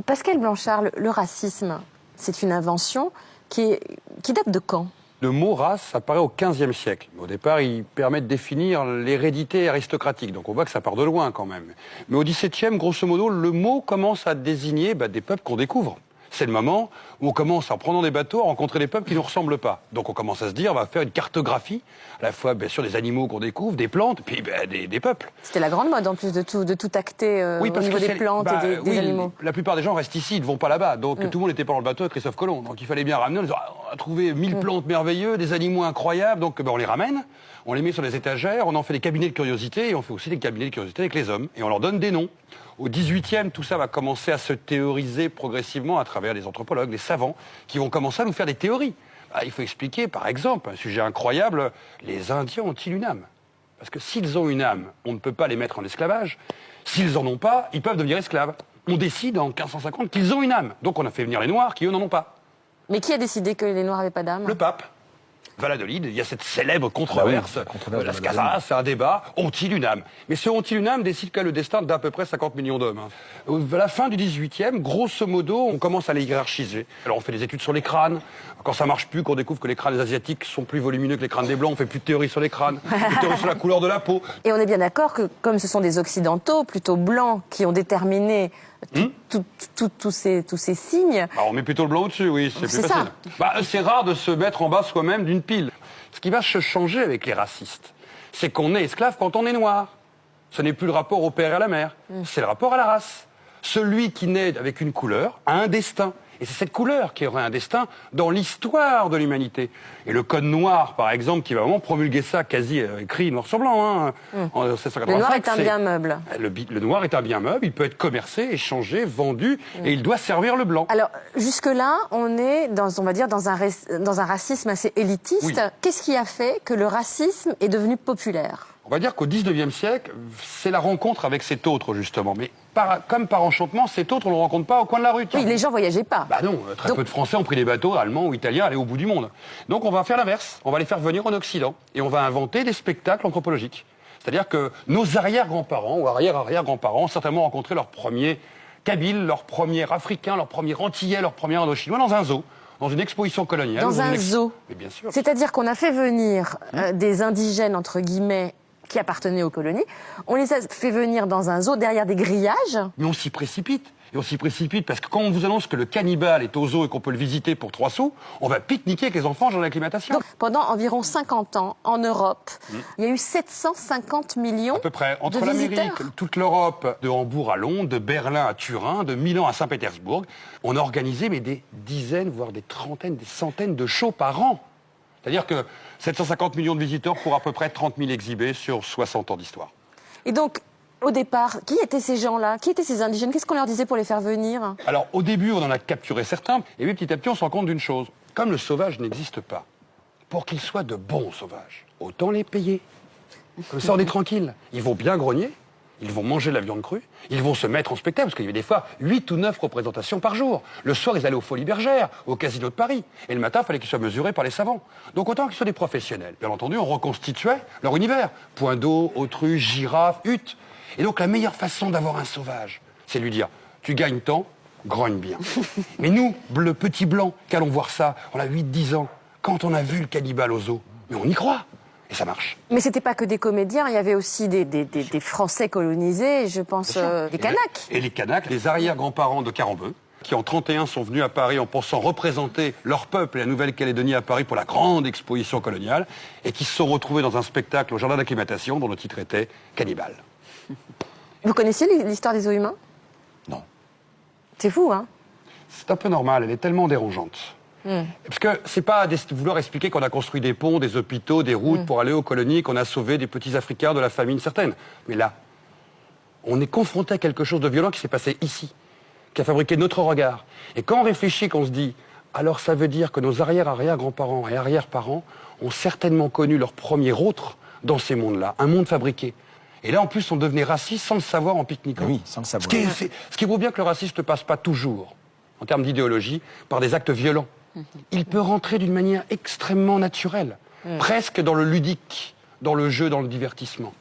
Pascal Blanchard, le racisme, c'est une invention qui date de quand? Le mot race apparaît au XVe siècle. Au départ, il permet de définir l'hérédité aristocratique. Donc on voit que ça part de loin quand même. Mais au XVIIe, grosso modo, le mot commence à désigner des peuples qu'on découvre. C'est le moment où on commence, en prenant des bateaux, à rencontrer des peuples qui ne nous ressemblent pas. Donc on commence à se dire, on va faire une cartographie, à la fois bien sûr des animaux qu'on découvre, des plantes, puis des peuples. C'était la grande mode en plus de tout acter Oui, au niveau des plantes et des animaux. La plupart des gens restent ici, ils ne vont pas là-bas. Donc tout le monde n'était pas dans le bateau avec Christophe Colomb. Donc il fallait bien ramener, on a trouvé 1000 plantes merveilleuses, des animaux incroyables, donc on les ramène, on les met sur les étagères, on en fait des cabinets de curiosité, et on fait aussi des cabinets de curiosité avec les hommes. Et on leur donne des noms. Au XVIIIe, tout ça va commencer à se théoriser progressivement à travers les anthropologues, les savants, qui vont commencer à nous faire des théories. Il faut expliquer, par exemple, un sujet incroyable, les Indiens ont-ils une âme? Parce que s'ils ont une âme, on ne peut pas les mettre en esclavage. S'ils n'en ont pas, ils peuvent devenir esclaves. On décide en 1550 qu'ils ont une âme. Donc on a fait venir les Noirs qui, eux, n'en ont pas. Mais qui a décidé que les Noirs n'avaient pas d'âme? Le pape. Valladolid, il y a cette célèbre controverse, Las Casas, c'est un débat, ont-ils une âme? Mais ce ont-ils une âme décide quel est le destin d'à peu près 50 millions d'hommes. À la fin du 18e, grosso modo, on commence à les hiérarchiser. Alors on fait des études sur les crânes, quand ça marche plus, qu'on découvre que les crânes asiatiques sont plus volumineux que les crânes des blancs, on fait plus de théories sur les crânes, plus de théories sur la couleur de la peau. Et on est bien d'accord que comme ce sont des occidentaux, plutôt blancs, qui ont déterminé tous ces signes... On met plutôt le blanc au-dessus, oui, c'est plus facile. C'est rare de se mettre en bas soi-même d'une pile. Ce qui va se changer avec les racistes, c'est qu'on est esclave quand on est noir. Ce n'est plus le rapport au père et à la mère, c'est le rapport à la race. Celui qui naît avec une couleur a un destin. Et c'est cette couleur qui aurait un destin dans l'histoire de l'humanité. Et le code noir, par exemple, qui va vraiment promulguer ça, quasi écrit noir sur blanc, en 1785. Le noir est un bien meuble. Le noir est un bien meuble, il peut être commercé, échangé, vendu, et il doit servir le blanc. Alors, jusque-là, on est, on va dire, dans un racisme assez élitiste. Oui. Qu'est-ce qui a fait que le racisme est devenu populaire? On va dire qu'au 19e siècle, c'est la rencontre avec cet autre, justement. Mais comme par enchantement, cet autre, on ne le rencontre pas au coin de la rue. Oui, les gens ne voyageaient pas. Non, très peu de Français ont pris des bateaux allemands ou italiens, aller au bout du monde. Donc on va faire l'inverse. On va les faire venir en Occident. Et on va inventer des spectacles anthropologiques. C'est-à-dire que nos arrière-grands-parents ou arrière-arrière-grands-parents ont certainement rencontré leur premier Kabyle, leur premier Africain, leur premier Antillais, leur premier Indochinois dans un zoo. Dans une exposition coloniale. Dans un zoo. Mais bien sûr. C'est-à-dire qu'on a fait venir des indigènes, entre guillemets, qui appartenaient aux colonies. On les a fait venir dans un zoo derrière des grillages. Mais on s'y précipite. Et on s'y précipite parce que quand on vous annonce que le cannibale est au zoo et qu'on peut le visiter pour 3 sous, on va pique-niquer avec les enfants dans l'acclimatation. Pendant environ 50 ans, en Europe, il y a eu 750 millions de visiteurs. À peu près. Entre l'Amérique, toute l'Europe, de Hambourg à Londres, de Berlin à Turin, de Milan à Saint-Pétersbourg, on a organisé des dizaines, voire des trentaines, des centaines de shows par an. C'est-à-dire que 750 millions de visiteurs pour à peu près 30 000 exhibés sur 60 ans d'histoire. Et donc, au départ, qui étaient ces gens-là? Qui étaient ces indigènes? Qu'est-ce qu'on leur disait pour les faire venir? Alors, au début, on en a capturé certains. Et puis, petit à petit, on se rend compte d'une chose. Comme le sauvage n'existe pas, pour qu'ils soient de bons sauvages, autant les payer. Comme ça, on est tranquille. Ils vont bien grogner. Ils vont manger de la viande crue, ils vont se mettre en spectacle, parce qu'il y avait des fois 8 ou 9 représentations par jour. Le soir, ils allaient aux Folies Bergères, au Casino de Paris. Et le matin, il fallait qu'ils soient mesurés par les savants. Donc autant qu'ils soient des professionnels. Bien entendu, on reconstituait leur univers. Point d'eau, autruche, girafe, hutte. Et donc la meilleure façon d'avoir un sauvage, c'est de lui dire, tu gagnes tant, grogne bien. Mais nous, le petit blanc, qu'allons voir ça, on a 8-10 ans, quand on a vu le cannibale au zoo, mais on y croit. Et ça marche. Mais c'était pas que des comédiens, il y avait aussi des Français colonisés, je pense, des Kanaks. Et les Kanaks, les arrière-grands-parents de Carambeu, qui en 31 sont venus à Paris en pensant représenter leur peuple et la Nouvelle-Calédonie à Paris pour la grande exposition coloniale, et qui se sont retrouvés dans un spectacle au jardin d'acclimatation dont le titre était Cannibale. Vous connaissiez l'histoire des zoos humains? Non. C'est fou, hein? C'est un peu normal, elle est tellement dérangeante. Parce que c'est pas vouloir expliquer qu'on a construit des ponts, des hôpitaux, des routes pour aller aux colonies, qu'on a sauvé des petits Africains de la famine certaine. Mais là, on est confronté à quelque chose de violent qui s'est passé ici, qui a fabriqué notre regard. Et quand on réfléchit, qu'on se dit, alors ça veut dire que nos arrière-arrière-grands-parents et arrière-parents ont certainement connu leur premier autre dans ces mondes-là, un monde fabriqué. Et là, en plus, on devenait raciste sans le savoir en pique-niquant. Oui, sans le savoir. Ce qui vaut bien que le racisme ne passe pas toujours, en termes d'idéologie, par des actes violents. Il peut rentrer d'une manière extrêmement naturelle, presque dans le ludique, dans le jeu, dans le divertissement.